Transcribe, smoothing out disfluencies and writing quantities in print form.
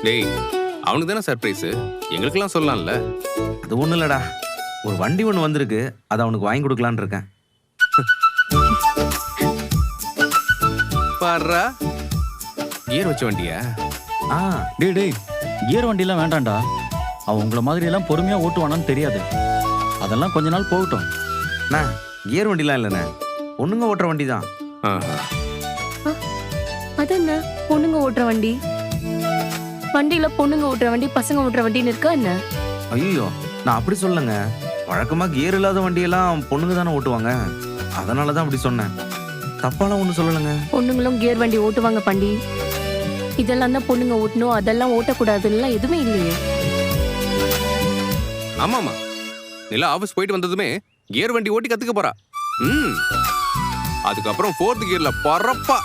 டேய், அவனுக்கு தானே சர்ப்ரைஸ், எங்களுக்கெல்லாம் சொல்லலாம்ல. அது ஒன்றும் இல்லடா, ஒரு வண்டி ஒன்று வந்திருக்கு, அதை அவனுக்கு வாங்கி கொடுக்கலான்னு இருக்கேன். பாருடா, கியர் வச்ச வண்டியா? ஆ டேய் கியர் வண்டிலாம் வேண்டாம்டா. அவன் உங்களை மாதிரி எல்லாம் பொறுமையா ஓட்டுவானான்னு தெரியாது. அதெல்லாம் கொஞ்ச நாள் போகட்டும். அண்ணா, கியர் வண்டிலாம் இல்லைண்ணே, பொண்ணுங்க ஓட்டுற வண்டி தான். ஆஹா. அது என்ன பொண்ணுங்க ஓட்டுற வண்டி? வண்டியில பொண்ணுங்க ஓட்டுற வண்டி, பசங்க ஓட்டுற வண்டின்னு இருக்கா என்ன? ஐயோ, நான் அப்படி சொல்லலைங்க. வழக்கமாக கியர் இல்லாத வண்டியெல்லாம் பொண்ணுங்க தானே ஓட்டுவாங்க, அதனால தான் அப்படி சொன்னேன். தப்பாலாம் ஒன்றும் சொல்லலைங்க. பொண்ணுங்களும் கியர் வண்டி ஓட்டுவாங்க பாண்டி. இதெல்லாம் தான் பொண்ணுங்க ஓட்டணும், அதெல்லாம் ஓட்டக்கூடாதுன்னு எதுவுமே இல்லையே. ஆமாமா, நிலா ஆபீஸ் போயிட்டு வந்ததுமே கியர் வண்டி ஓட்டி கத்துக்க போறா. அதுக்கப்புறம் 4th கியர்ல பறப்பா.